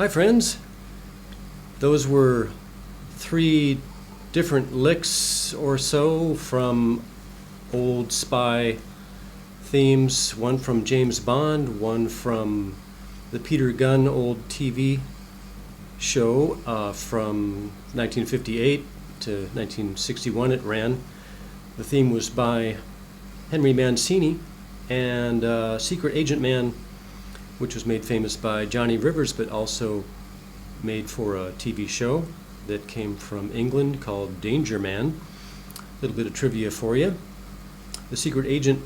Hi friends, those were three different licks or so from old spy themes, one from James Bond, one from the Peter Gunn old TV show from 1958 to 1961 it ran. The theme was by Henry Mancini, and Secret Agent Man, which was made famous by Johnny Rivers, but also made for a TV show that came from England called Danger Man. A little bit of trivia for you. The Secret Agent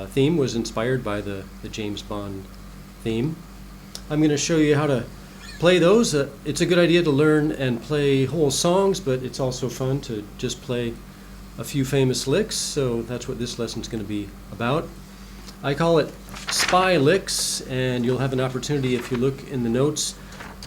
theme was inspired by the James Bond theme. I'm going to show you how to play those. It's a good idea to learn and play whole songs, but it's also fun to just play a few famous licks, so that's what this lesson is going to be about. I call it Spy Licks, and you'll have an opportunity if you look in the notes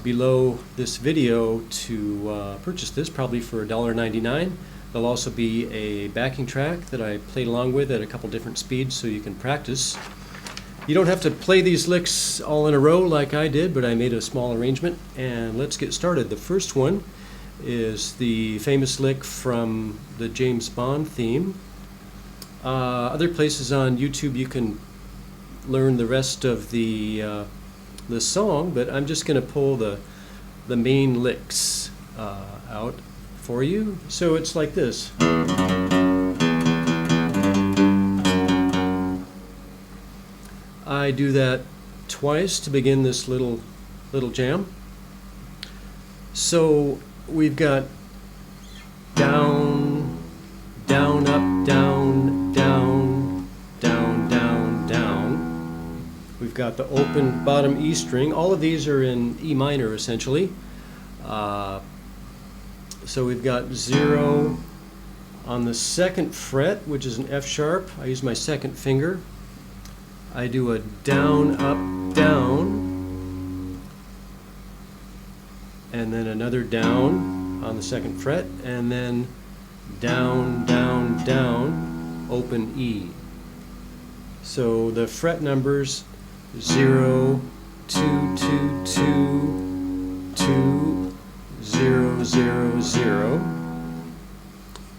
below this video to purchase this, probably for $1.99. There'll also be a backing track that I played along with at a couple different speeds so you can practice. You don't have to play these licks all in a row like I did, but I made a small arrangement, and let's get started. The first one is the famous lick from the James Bond theme. Other places on YouTube you can learn the rest of the song, but I'm just going to pull the main licks out for you. So it's like this. I do that twice to begin this little jam. So we've got down, down, up, down, down, down, down, down. We've got the open bottom E string. All of these are in E minor essentially. So we've got 0 on the second fret, which is an F sharp. I use my second finger. I do a down, up, down, and then another down on the second fret, and then down, down, down, open E. So the fret numbers 0, 2, 2, 2, 2, 0, 0, 0.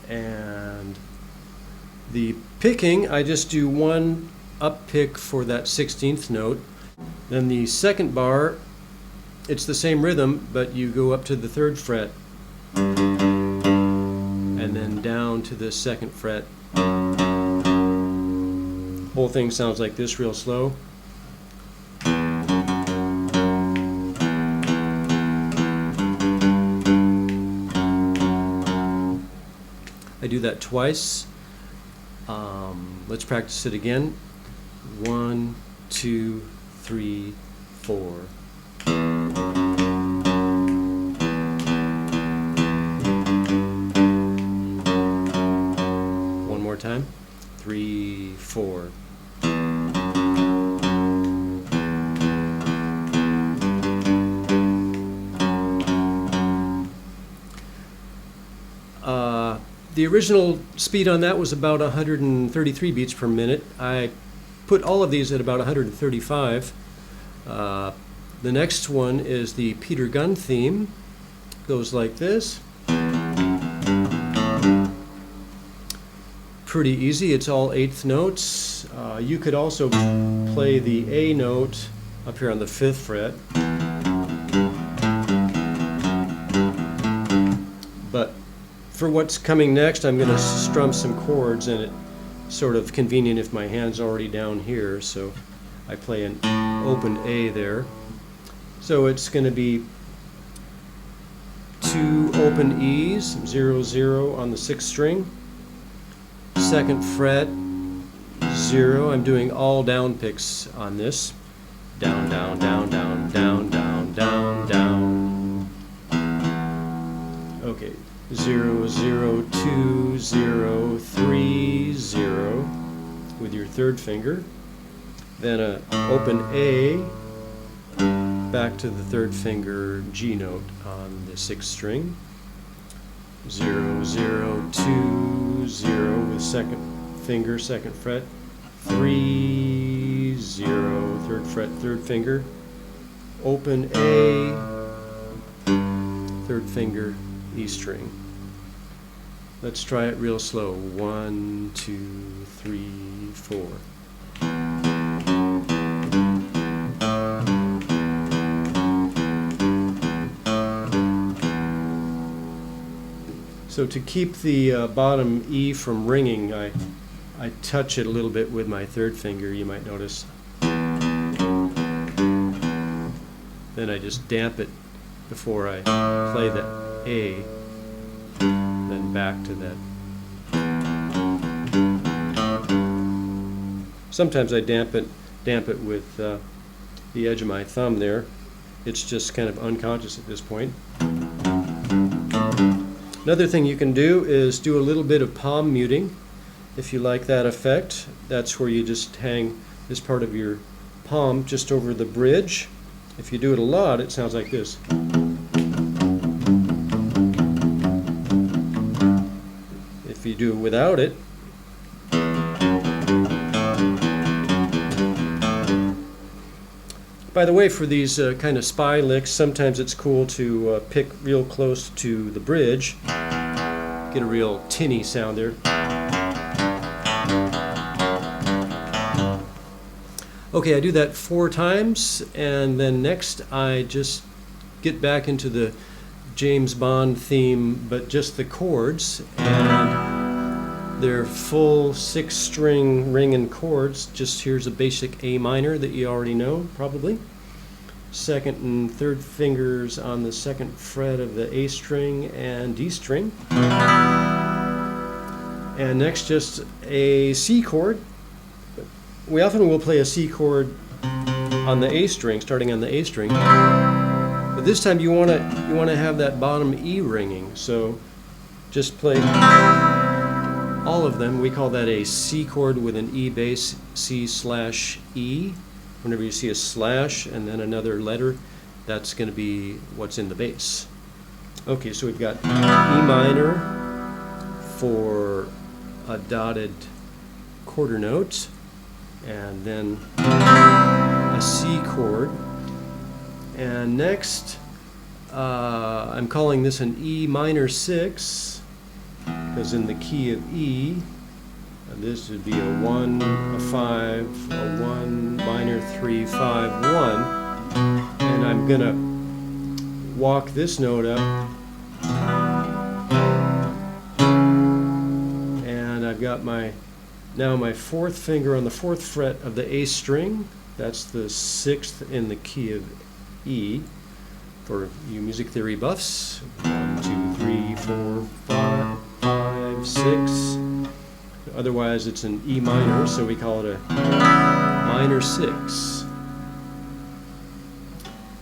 And the picking, I just do one up pick for that 16th note. Then the second bar, it's the same rhythm, but you go up to the 3rd fret and then down to the 2nd fret. Whole thing sounds like this, real slow. I do that twice. Let's practice it again. 1, 2, 3, 4. One more time. 3, 4. The original speed on that was about 133 beats per minute. I put all of these at about 135. The next one is the Peter Gunn theme. Goes like this. Pretty easy. It's all 8th notes. You could also play the A note up here on the 5th fret. But for what's coming next, I'm going to strum some chords, and it's sort of convenient if my hand's already down here, so I play an open A there. So it's going to be 2 open E's, 0, 0 on the 6th string, 2nd fret, 0. I'm doing all down picks on this. Down, down, down, down, down, down, down, down. Okay. 0, 0, 2, 0, 3, 0 with your 3rd finger. Then an open A, back to the 3rd finger, G note on the 6th string. 0, 0, 2, 0 with 2nd finger, 2nd fret. 3, 0, 3rd fret, 3rd finger. open A, third finger, E string. Let's try it real slow. 1, 2, 3, 4. So to keep the bottom E from ringing, I touch it a little bit with my third finger, you might notice. Then I just damp it before I play the A, then back to that. Sometimes I damp it with the edge of my thumb there. It's just kind of unconscious at this point. Another thing you can do is do a little bit of palm muting. If you like that effect, that's where you just hang this part of your palm just over the bridge. If you do it a lot, it sounds like this. If you do it without it, by the way, for these kind of spy licks, sometimes it's cool to pick real close to the bridge, get a real tinny sound there. Okay, I do that 4 times, and then next I just get back into the James Bond theme, but just the chords, and they're full 6-string ring and chords. Just here's a basic A minor that you already know, probably. Second and third fingers on the second fret of the A string and D string. And next just a C chord. We often will play a C chord on the A string, starting on the A string. But this time you want to have that bottom E ringing. So just play all of them. We call that a C chord with an E bass, C/E. Whenever you see a slash and then another letter, that's going to be what's in the bass. Okay, so we've got E minor for a dotted quarter note, and then a C chord. And next, I'm calling this an E minor 6, because in the key of E, this would be a 1, a 5, a 1, minor 3, 5, 1. And I'm going to walk this note up. And I've got now my 4th finger on the 4th fret of the A string. That's the 6th in the key of E. For you music theory buffs, 1, 2, 3, 4, 5, 5, 6. Otherwise, it's an E minor, so we call it a minor 6.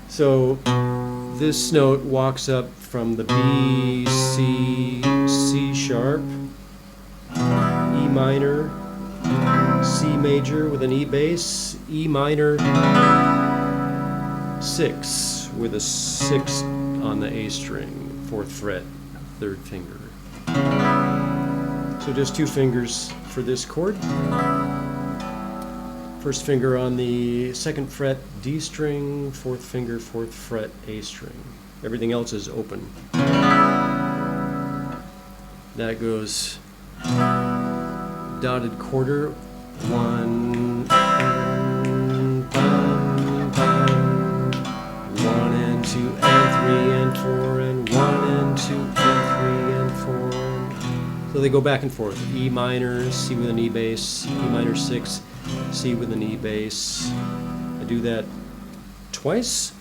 So this note walks up from the B, C, C sharp, E minor, C major with an E bass, E minor 6 with a 6 on the A string, 4th fret, 3rd finger. So just 2 fingers for this chord. First finger on the 2nd fret D string, 4th finger, 4th fret A string. Everything else is open. That goes dotted quarter, 1, 1 and 2 and 3 and 4 and 1 and 2 and 3 and 4. So they go back and forth. E minor, C with an E bass, E minor 6, C with an E bass. I do that twice.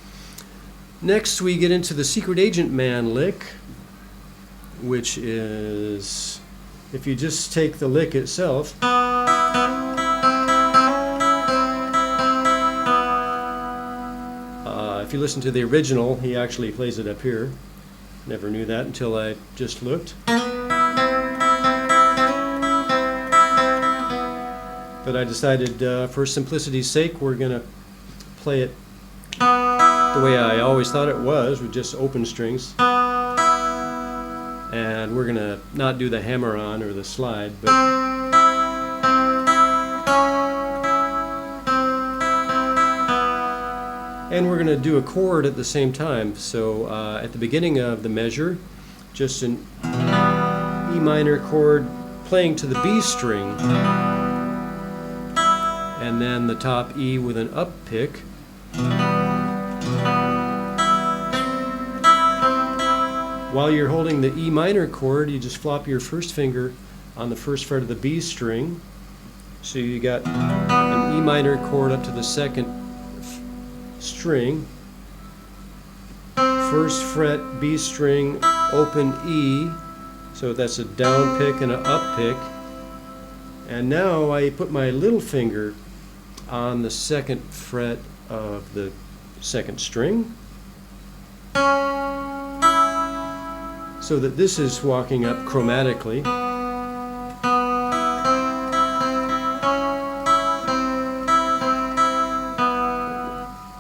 Next we get into the Secret Agent Man lick, which is, if you just take the lick itself, if you listen to the original, he actually plays it up here. Never knew that until I just looked. But I decided, for simplicity's sake, we're going to play it the way I always thought it was, with just open strings. And we're going to not do the hammer-on or the slide, but And we're going to do a chord at the same time. So at the beginning of the measure, just an E minor chord playing to the B string, and then the top E with an up pick. While you're holding the E minor chord, you just flop your first finger on the first fret of the B string. So you got an E minor chord up to the second string. First fret B string, open E. So that's a down pick and an up pick. And now I put my little finger on the second fret of the second string, so that this is walking up chromatically.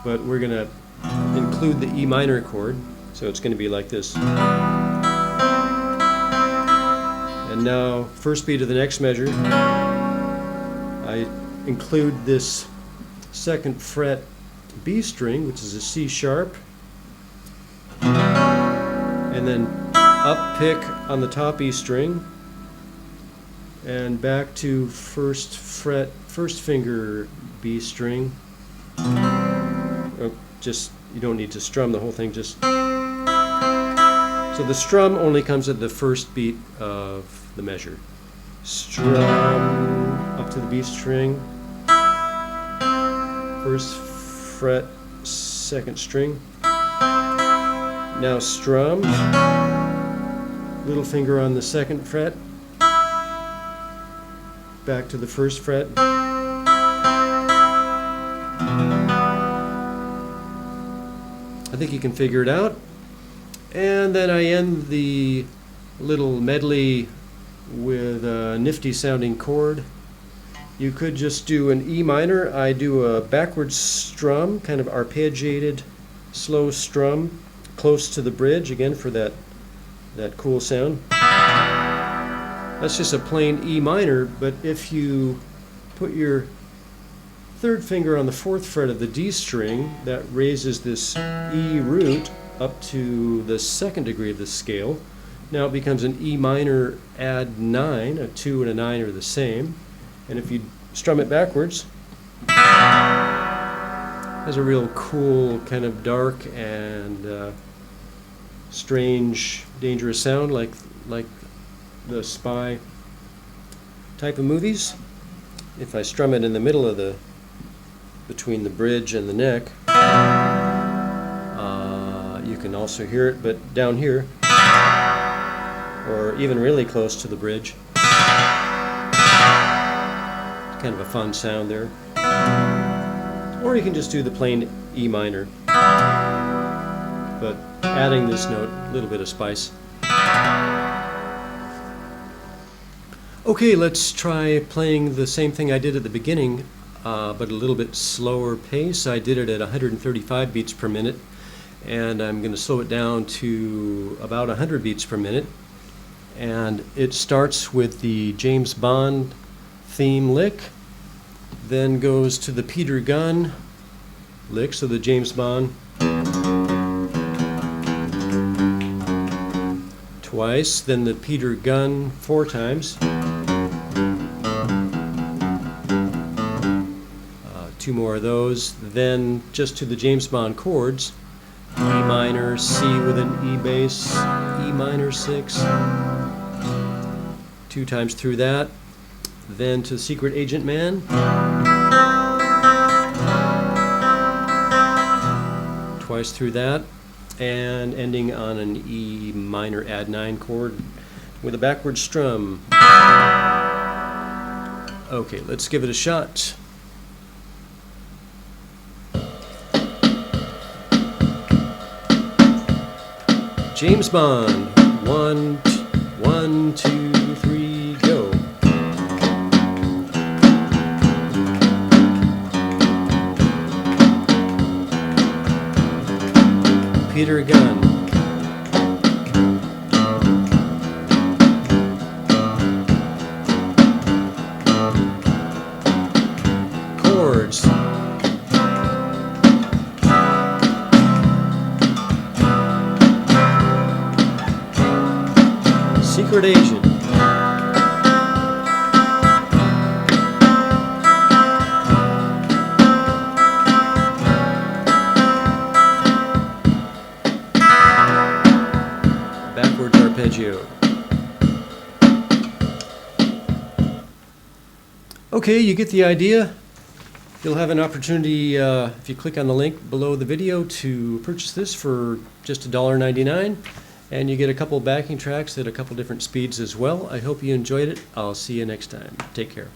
But we're going to include the E minor chord, so it's going to be like this. And now, first beat of the next measure, I include this second fret B string, which is a C sharp, and then up pick on the top E string, and back to first fret, first finger B string. Just, you don't need to strum the whole thing, just so the strum only comes at the first beat of the measure. Strum up to the B string, first fret, second string. Now strum, little finger on the second fret, back to the first fret. I think you can figure it out. And then I end the little medley with a nifty sounding chord. You could just do an E minor. I do a backwards strum, kind of arpeggiated, slow strum, close to the bridge, again for that cool sound. That's just a plain E minor, but if you put your third finger on the fourth fret of the D string, that raises this E root up to the second degree of the scale. Now it becomes an E minor add 9, a 2 and a 9 are the same. And if you strum it backwards, it has a real cool, kind of dark and strange, dangerous sound like the spy type of movies. If I strum it in the middle of between the bridge and the neck, you can also hear it, but down here, or even really close to the bridge. It's kind of a fun sound there. Or you can just do the plain E minor, but adding this note, a little bit of spice. Okay, let's try playing the same thing I did at the beginning, but a little bit slower pace. I did it at 135 beats per minute, and I'm going to slow it down to about 100 beats per minute. And it starts with the James Bond theme lick, then goes to the Peter Gunn lick, so the James Bond twice, then the Peter Gunn 4 times, 2 more of those, then just to the James Bond chords, E minor, C with an E bass, E minor 6, 2 times through that, then to Secret Agent Man, twice through that, and ending on an E minor add 9 chord with a backward strum. Okay, let's give it a shot. James Bond, 1, 2, 3, go. Peter Gunn. Chords. Secret Agent. Backwards arpeggio. Okay, you get the idea. You'll have an opportunity, if you click on the link below the video, to purchase this for just $1.99, and you get a couple backing tracks at a couple different speeds as well. I hope you enjoyed it. I'll see you next time. Take care.